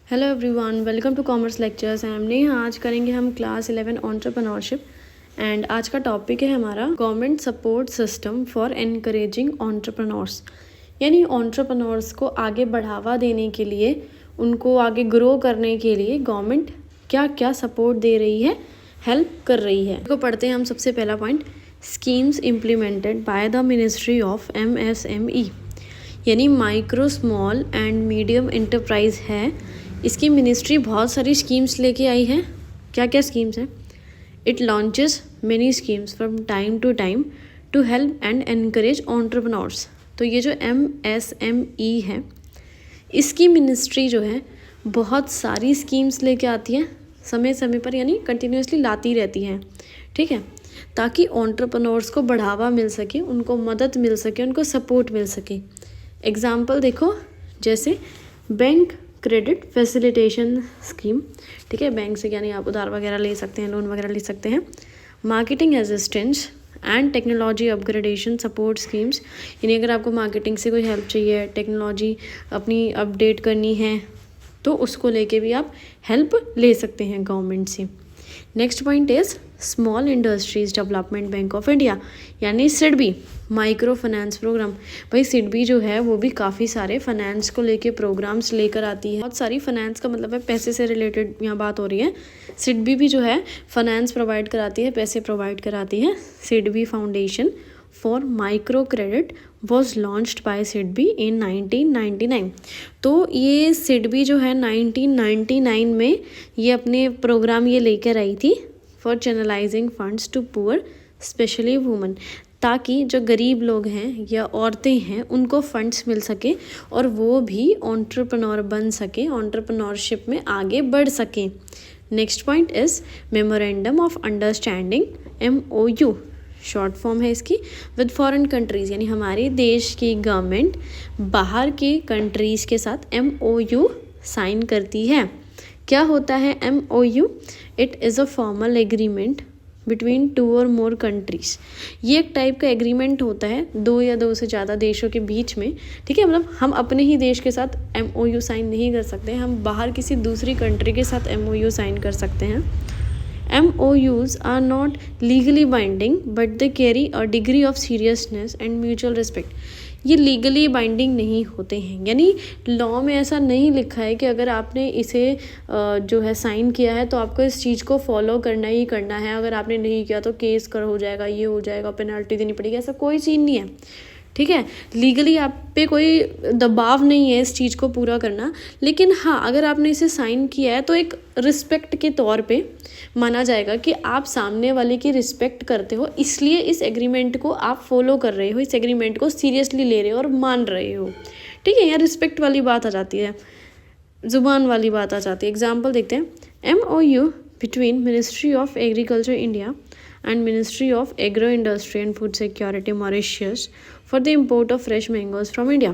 Hello everyone, welcome to commerce lectures. I am Neha. आज करेंगे हम क्लास 11 एंटरप्रेन्योरशिप एंड आज का टॉपिक है हमारा government support system for encouraging entrepreneurs. यानी एंटरप्रेन्योर्स को आगे बढ़ावा देने के लिए, उनको आगे ग्रो करने के लिए गवर्नमेंट क्या क्या सपोर्ट दे रही है, हेल्प कर रही है। इसको पढ़ते हैं हम। सबसे पहला point, schemes implemented by the ministry of MSME, यानी micro small and medium enterprise है। इसकी मिनिस्ट्री बहुत सारी स्कीम्स लेके आई है। क्या क्या स्कीम्स हैं? It launches many schemes from time to time to help and encourage entrepreneurs. तो ये जो MSME है, इसकी मिनिस्ट्री जो है बहुत सारी स्कीम्स लेके आती है समय समय पर, यानी कंटिन्यूसली लाती रहती हैं। ठीक है, ताकि एंटरप्रेन्योर्स को बढ़ावा मिल सके, उनको मदद मिल सके, उनको सपोर्ट मिल सके। एग्जाम्पल देखो, जैसे बैंक क्रेडिट फैसिलिटेशन स्कीम। ठीक है, बैंक से यानी आप उधार वगैरह ले सकते हैं, लोन वगैरह ले सकते हैं। Marketing assistance and technology upgradation support schemes, यानी अगर आपको मार्केटिंग से कोई हेल्प चाहिए, टेक्नोलॉजी अपनी अपडेट करनी है, तो उसको लेके भी आप हेल्प ले सकते हैं गवर्नमेंट से। Next point is small industries development bank of India, यानी सिडबी माइक्रो फाइनेंस प्रोग्राम। भाई सिडबी जो है वो भी काफ़ी सारे फाइनेंस को लेके प्रोग्राम्स लेकर आती है। बहुत सारी फाइनेंस का मतलब है पैसे से रिलेटेड यहाँ बात हो रही है। सिडबी भी जो है फाइनेंस प्रोवाइड कराती है, पैसे प्रोवाइड कराती है। SIDBI foundation for micro credit was launched by SIDBI in 1999। तो ये सिडबी जो है 1999 में ये अपने प्रोग्राम ये लेकर आई थी for channelising funds to poor specially women, ताकि जो गरीब लोग हैं या औरतें हैं उनको फंड्स मिल सके और वो भी एंटरप्रेन्योर बन सके, एंटरप्रेन्योरशिप में आगे बढ़ सकें। Next point is memorandum of understanding MOU, short form है इसकी, विद फॉरेन कंट्रीज़, यानी हमारे देश की गवर्नमेंट बाहर के कंट्रीज़ के साथ MOU साइन करती है। क्या होता है MOU? It is a formal agreement between 2 और मोर कंट्रीज़। ये एक टाइप का एग्रीमेंट होता है 2 या 2 से ज़्यादा देशों के बीच में। ठीक है, मतलब हम अपने ही देश के साथ MOU साइन नहीं कर सकते, हम बाहर किसी दूसरी कंट्री के साथ MOU साइन कर सकते हैं। MOUs are not legally binding but they carry a degree of seriousness and mutual respect. ये लीगली बाइंडिंग नहीं होते हैं, यानी लॉ में ऐसा नहीं लिखा है कि अगर आपने इसे जो है साइन किया है तो आपको इस चीज़ को फॉलो करना ही करना है, अगर आपने नहीं किया तो केस कर हो जाएगा, ये हो जाएगा, पेनल्टी देनी पड़ेगी, ऐसा कोई सीन नहीं है। ठीक है, लीगली आप पे कोई दबाव नहीं है इस चीज़ को पूरा करना। लेकिन हाँ, अगर आपने इसे साइन किया है तो एक रिस्पेक्ट के तौर पे माना जाएगा कि आप सामने वाले की रिस्पेक्ट करते हो, इसलिए इस एग्रीमेंट को आप फॉलो कर रहे हो, इस एग्रीमेंट को सीरियसली ले रहे हो और मान रहे हो। ठीक है, यहाँ रिस्पेक्ट वाली बात आ जाती है, ज़ुबान वाली बात आ जाती है। एग्जाम्पल देखते हैं। MOU between ministry of agriculture India and Ministry of Agro Industry and Food Security Mauritius for the import of fresh mangoes from India।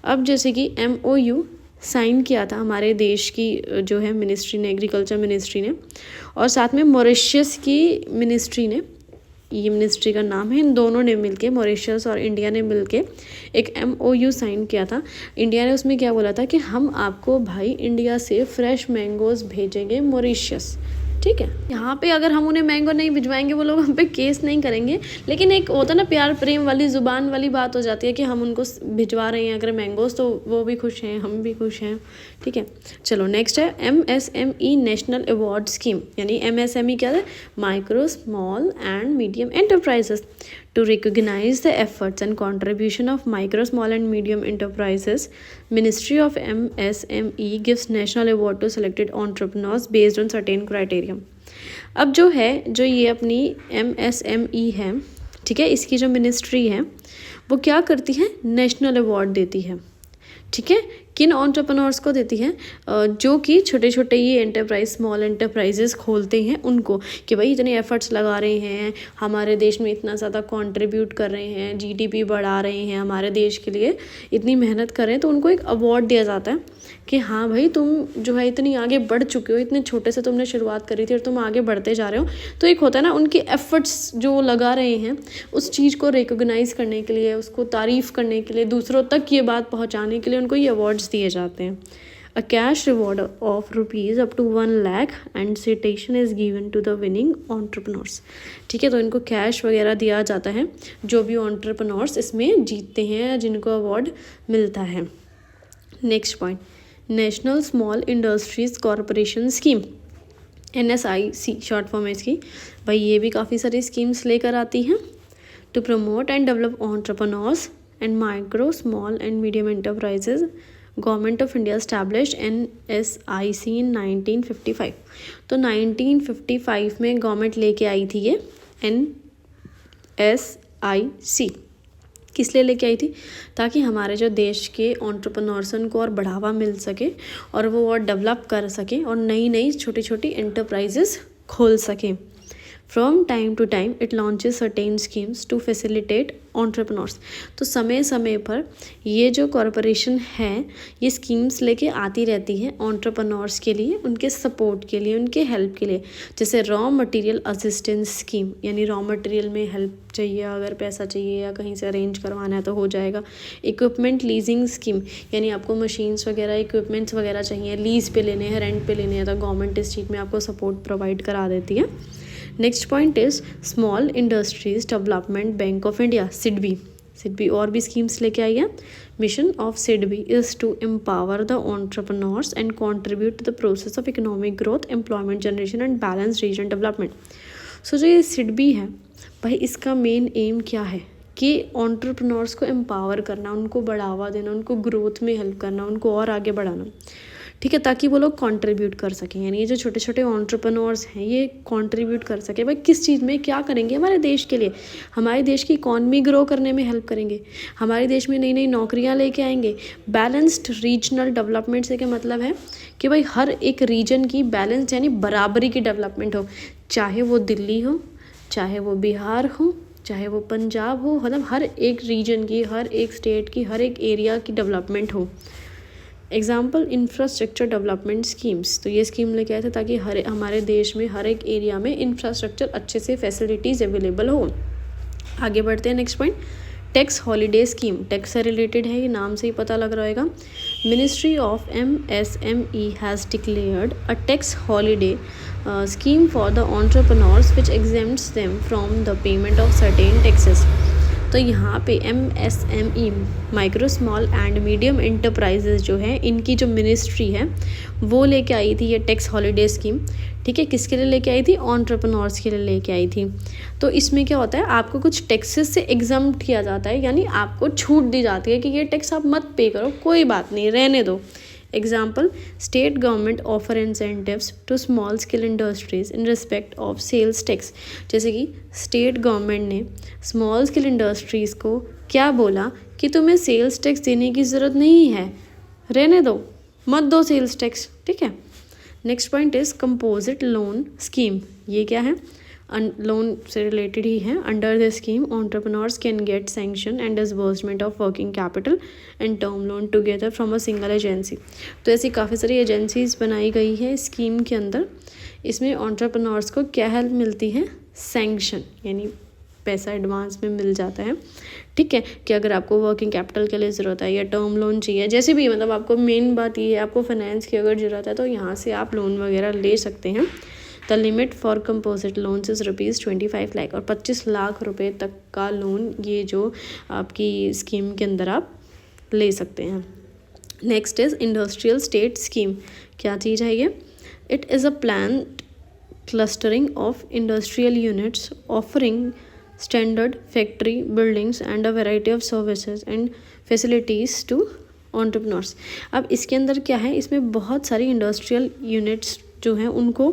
अब जैसे कि MOU साइन किया था हमारे देश की जो है मिनिस्ट्री ने, एग्रीकल्चर मिनिस्ट्री ने, और साथ में मॉरिशस की मिनिस्ट्री ने, ये मिनिस्ट्री का नाम है, इन दोनों ने मिलके, मॉरिशस और इंडिया ने मिलके एक MOU साइन किया था। इंडिया ने उसमें क्या बोला था कि हम आपको भाई इंडिया से फ्रेश मैंगोज़ भेजेंगे मॉरिशस। ठीक है, यहाँ पे अगर हम उन्हें मैंगो नहीं भिजवाएंगे वो लोग हम पे केस नहीं करेंगे, लेकिन एक होता ना प्यार प्रेम वाली ज़ुबान वाली बात हो जाती है कि हम उनको भिजवा रहे हैं अगर मैंगोज़, तो वो भी खुश हैं, हम भी खुश हैं। ठीक है, चलो नेक्स्ट है MSME नेशनल अवार्ड स्कीम, यानी MSME क्या है? Micro small and medium enterprises. To recognize the efforts and contribution of micro, small and medium enterprises, Ministry of MSME gives national award to selected entrepreneurs based on certain criteria। अब जो है, जो ये अपनी MSME है, ठीक है, इसकी जो मिनिस्ट्री है वो क्या करती है? नेशनल अवार्ड देती है। ठीक है, किन एंटरप्रेन्योर्स को देती है? जो कि छोटे छोटे ये एंटरप्राइज, स्मॉल एंटरप्राइजेस खोलते हैं उनको, कि भाई इतने एफर्ट्स लगा रहे हैं, हमारे देश में इतना ज़्यादा कंट्रीब्यूट कर रहे हैं, GDP बढ़ा रहे हैं, हमारे देश के लिए इतनी मेहनत कर रहे हैं, तो उनको एक अवार्ड दिया जाता है कि हाँ भाई तुम जो है इतनी आगे बढ़ चुके हो, इतने छोटे से तुमने शुरुआत करी थी और तुम आगे बढ़ते जा रहे हो। तो एक होता है ना, उनके एफर्ट्स जो लगा रहे हैं उस चीज़ को रिकॉग्नाइज़ करने के लिए, उसको तारीफ़ करने के लिए, दूसरों तक ये बात पहुँचाने के लिए उनको ये अवार्ड्स दिए जाते हैं। A cash reward of rupees up to 1 lakh and citation is given to the winning entrepreneurs. ठीक है, तो इनको कैश वगैरह दिया जाता है जो भी entrepreneurs इसमें जीतते हैं, जिनको अवार्ड मिलता है. Next point, national small industries corporation scheme, NSIC short form है इसकी. भाई ये भी काफ़ी सारी स्कीम्स लेकर आती हैं. To promote and develop entrepreneurs and micro small and medium enterprises, government of India established NSIC in 1955. तो 1955 में गवर्नमेंट लेके आई थी ये NSIC. किस लिए लेके आई थी? ताकि हमारे जो देश के एंटरप्रेन्योर्स को और बढ़ावा मिल सके और वो और डेवलप कर सकें और नई नई छोटी छोटी एंटरप्राइजेस खोल सकें. From time to time it launches certain schemes to facilitate entrepreneurs. तो समय समय पर ये जो कॉरपोरेशन है ये स्कीम्स लेके आती रहती है एंटरप्रेन्योर्स के लिए, उनके सपोर्ट के लिए, उनके हेल्प के लिए. जैसे रॉ मटेरियल असिस्टेंस स्कीम, यानी रॉ मटेरियल में हेल्प चाहिए, अगर पैसा चाहिए या कहीं से अरेंज करवाना है तो हो जाएगा. इक्विपमेंट लीजिंग स्कीम, यानी आपको मशीन्स वगैरह इक्विपमेंट्स वगैरह चाहिए, लीज़ पे लेने हैं, रेंट पे लेने हैं, तो गवर्नमेंट इस चीज़ में आपको सपोर्ट प्रोवाइड करा देती है. Next point is small industries development bank of India, SIDBI और भी स्कीम्स लेके आई है. Mission of SIDBI is to empower the entrepreneurs and contribute to the process of economic growth, employment generation and balance region development. So जो ये सिडबी है भाई, इसका मेन एम क्या है कि एंटरप्रेन्योर्स को एम्पावर करना, उनको बढ़ावा देना, उनको ग्रोथ में हेल्प करना, उनको और आगे बढ़ाना. ठीक है, ताकि वो लोग कंट्रीब्यूट कर सकें. यानी ये जो छोटे छोटे एंटरप्रेन्योर्स हैं ये कंट्रीब्यूट कर सकें. भाई किस चीज़ में क्या करेंगे? हमारे देश के लिए, हमारे देश की इकॉनमी ग्रो करने में हेल्प करेंगे, हमारे देश में नई नई नौकरियां लेके आएंगे. बैलेंस्ड रीजनल डेवलपमेंट से क्या मतलब है कि भाई हर एक रीजन की बैलेंस यानी बराबरी की डेवलपमेंट हो, चाहे वो दिल्ली हो, चाहे वो बिहार हो, चाहे वो पंजाब हो, मतलब हर एक रीजन की, हर एक स्टेट की, हर एक एरिया की डेवलपमेंट हो. एग्जाम्पल इंफ्रास्ट्रक्चर डेवलपमेंट स्कीम्स, तो ये स्कीम लेके आए थे ताकि हमारे देश में हर एक एरिया में इंफ्रास्ट्रक्चर अच्छे से फैसिलिटीज़ अवेलेबल हो. आगे बढ़ते हैं. Next point, tax holiday scheme, tax से रिलेटेड है, ये नाम से ही पता लग रहा होगा. Ministry of MSME has declared a tax holiday scheme for the entrepreneurs which exempts them from the payment of certain taxes. तो यहाँ पे MSME micro small and medium enterprises जो है इनकी जो मिनिस्ट्री है वो लेके आई थी ये टैक्स हॉलीडे स्कीम. ठीक है, किसके लिए लेके आई थी? एंटरप्रेन्योर्स के लिए लेके आई थी. तो इसमें क्या होता है, आपको कुछ टैक्सेस से एग्जम्प्ट किया जाता है, यानी आपको छूट दी जाती है कि ये टैक्स आप मत पे करो, कोई बात नहीं, रहने दो. Example, state government offer incentives to small scale industries in respect of sales tax. जैसे कि स्टेट गवर्नमेंट ने स्मॉल स्केल इंडस्ट्रीज़ को क्या बोला कि तुम्हें सेल्स टैक्स देने की ज़रूरत नहीं है, रहने दो, मत दो सेल्स टैक्स. ठीक है. Next point is composite loan scheme. ये क्या है? लोन से रिलेटेड ही है. Under the scheme entrepreneurs can get sanction and disbursement of working capital and term loan together from a single agency. तो ऐसी काफ़ी सारी एजेंसीज बनाई गई है स्कीम के अंदर. इसमें एंटरप्रेन्योर्स को क्या हेल्प मिलती है? सैंक्शन, यानी पैसा एडवांस में मिल जाता है. ठीक है, कि अगर आपको वर्किंग कैपिटल के लिए ज़रूरत है या टर्म लोन चाहिए, जैसे भी, मतलब आपको मेन बात ये है, आपको फाइनेंस की अगर ज़रूरत है तो यहाँ से आप लोन वगैरह ले सकते हैं. The limit for composite loans is ₹25 lakh, और 25 लाख रुपए तक का लोन ये जो आपकी स्कीम के अंदर आप ले सकते हैं. Next is industrial state scheme. क्या चीज़ है ये? It is a plan clustering of industrial units offering standard factory buildings and a variety of services and facilities to entrepreneurs. अब इसके अंदर क्या है, इसमें बहुत सारी इंडस्ट्रियल यूनिट्स जो हैं उनको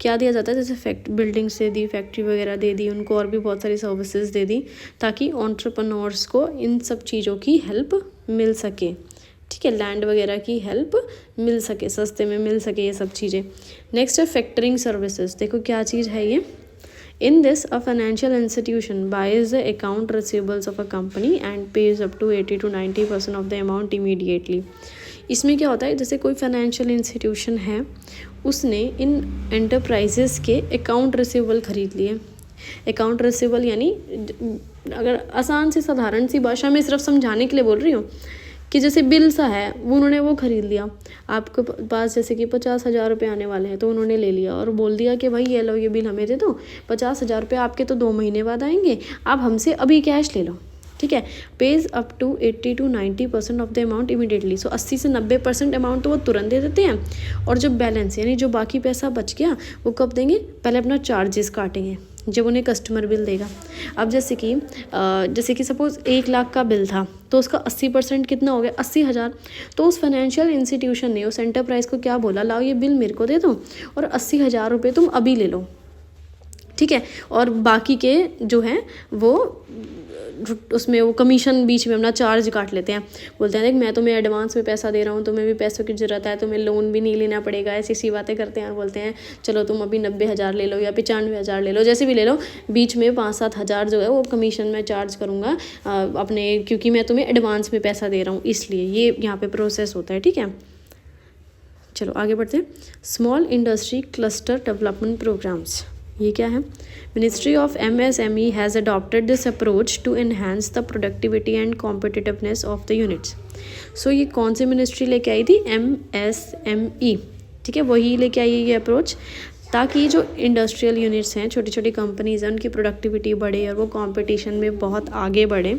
क्या दिया जाता है, जैसे बिल्डिंग्स दे दी, फैक्ट्री वगैरह दे दी, उनको और भी बहुत सारी सर्विसेज दे दी ताकि एंटरप्रेन्योर्स को इन सब चीज़ों की हेल्प मिल सके. ठीक है, लैंड वगैरह की हेल्प मिल सके, सस्ते में मिल सके ये सब चीज़ें. नेक्स्ट है फैक्टरिंग सर्विसेज. देखो क्या चीज़ है ये. In this, a financial institution buys the account receivables of a company and pays up to 80 to 90% of the amount immediately. इसमें क्या होता है, जैसे कोई फाइनेंशियल इंस्टीट्यूशन है, उसने इन एंटरप्राइजेस के अकाउंट रिसीवेबल खरीद लिए. अकाउंट रिसीवेबल यानी, अगर आसान सी साधारण सी भाषा में सिर्फ समझाने के लिए बोल रही हूँ कि जैसे बिल सा है वो उन्होंने वो ख़रीद लिया, आपके पास जैसे कि 50,000 रुपये आने वाले हैं तो उन्होंने ले लिया और बोल दिया कि भाई ये लो ये बिल हमें दे दो, 50,000 रुपये आपके तो 2 महीने बाद आएंगे, आप हमसे अभी कैश ले लो, ठीक है। Pays up to 80 to 90% of the amount immediately. So 80 से 90% अमाउंट तो वो तुरंत दे देते हैं, और जो बैलेंस यानी जो बाकी पैसा बच गया वो कब देंगे, पहले अपना चार्जेस काटेंगे जब उन्हें कस्टमर बिल देगा। अब जैसे कि सपोज़ 1 लाख का बिल था तो उसका 80% कितना हो गया, 80,000। तो उस फाइनेंशियल इंस्टीट्यूशन ने उस एंटरप्राइज को क्या बोला, लाओ ये बिल मेरे को दे दो और 80,000 रुपये तुम अभी ले लो, ठीक है, और बाकी के जो हैं वो उसमें वो कमीशन बीच में अपना चार्ज काट लेते हैं। बोलते हैं देख मैं तुम्हें एडवांस में पैसा दे रहा हूँ, तुम्हें भी पैसों की ज़रूरत है, तुम्हें लोन भी नहीं लेना पड़ेगा, ऐसी बातें करते हैं और बोलते हैं चलो तुम अभी 90,000 ले लो या 95,000 ले लो, जैसे भी ले लो, बीच में 5-7 हज़ार जो है वो कमीशन में चार्ज करूँगा अपने, क्योंकि मैं तुम्हें एडवांस में पैसा दे रहा हूँ, इसलिए ये यहाँ पर प्रोसेस होता है, ठीक है। चलो आगे बढ़ते हैं। Small industry cluster development programs, ये क्या है। Ministry of MSME has adopted this approach to enhance the productivity and competitiveness of the units. So ये कौन सी मिनिस्ट्री लेके आई थी, MSME, ठीक है, वही लेके आई है ये अप्रोच, ताकि जो इंडस्ट्रियल यूनिट्स हैं, छोटी छोटी कंपनीज हैं, उनकी प्रोडक्टिविटी बढ़े और वो कंपटीशन में बहुत आगे बढ़े।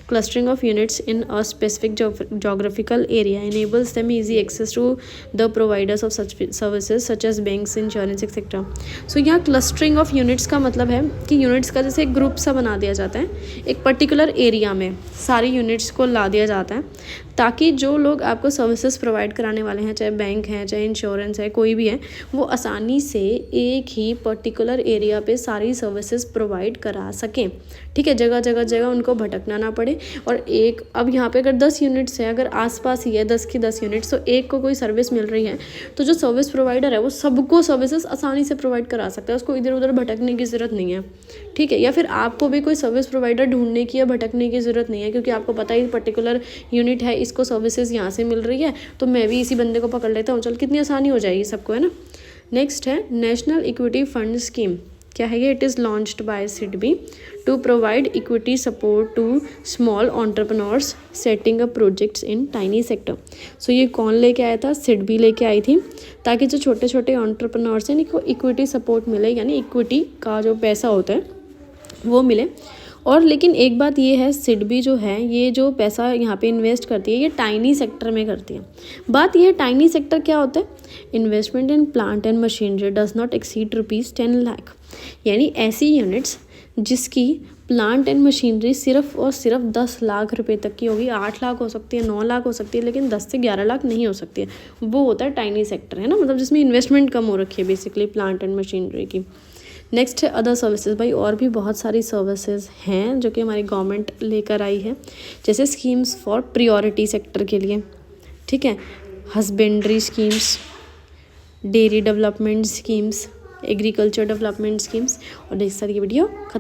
Clustering of units in a specific geographical area enables them easy access to the providers of such services such as banks, insurance etcetera. So यहाँ क्लस्टरिंग ऑफ यूनिट्स का मतलब है कि यूनिट्स का जैसे एक ग्रुप सा बना दिया जाता है, एक पर्टिकुलर एरिया में सारी यूनिट्स को ला दिया जाता है, ताकि जो लोग आपको सर्विसेज प्रोवाइड कराने वाले हैं, चाहे बैंक है, चाहे इंश्योरेंस है, कोई भी है, वो आसानी से एक ही पर्टिकुलर एरिया पे सारी सर्विसेज प्रोवाइड करा सकें, ठीक है, जगह जगह उनको भटकना ना पड़े। और एक अब यहाँ पे अगर 10 यूनिट्स है, अगर आसपास ही है 10 की 10 यूनिट्स, तो एक को कोई सर्विस मिल रही है तो जो सर्विस प्रोवाइडर है वो सबको सर्विसेज आसानी से प्रोवाइड करा सकता है, उसको इधर उधर भटकने की ज़रूरत नहीं है, ठीक है। या फिर आपको भी कोई सर्विस प्रोवाइडर ढूंढने की या भटकने की ज़रूरत नहीं है, क्योंकि आपको पता ही पर्टिकुलर यूनिट है, इसको सर्विसेज यहाँ से मिल रही है तो मैं भी इसी बंदे को पकड़ लेता हूँ, चल कितनी आसानी हो जाएगी सबको, है ना। नेक्स्ट है नेशनल इक्विटी फंड स्कीम, क्या है ये, it is launched by SIDBI to provide equity support to small entrepreneurs setting up projects in tiny sector. So ये कौन लेके आया था, सिडबी लेके आई थी, ताकि जो छोटे छोटे एंटरप्रेन्योर्स हैं इनको इक्विटी सपोर्ट मिले, यानी इक्विटी का जो पैसा होता है वो मिले। और लेकिन एक बात ये है, सिडबी जो है ये जो पैसा यहाँ पे इन्वेस्ट करती है ये टाइनी सेक्टर में करती है। बात ये है टाइनी सेक्टर क्या होता है, investment in plant and machinery does not exceed ₹10 lakh, यानी ऐसी यूनिट्स जिसकी प्लांट एंड मशीनरी सिर्फ और सिर्फ 10 लाख रुपए तक की होगी, 8 लाख हो सकती है, 9 लाख हो सकती है, लेकिन 10 से 11 लाख नहीं हो सकती है, वो होता है टाइनी सेक्टर, है ना, मतलब जिसमें इन्वेस्टमेंट कम हो रखी है बेसिकली प्लांट एंड मशीनरी की। नेक्स्ट है अदर सर्विसेज, भाई और भी बहुत सारी सर्विसेज हैं जो कि हमारी गवर्नमेंट लेकर आई है, जैसे स्कीम्स फॉर प्रायोरिटी सेक्टर के लिए, ठीक है, husbandry schemes, dairy development schemes, agriculture development schemes. और नेक्स्ट सारी वीडियो खत्म।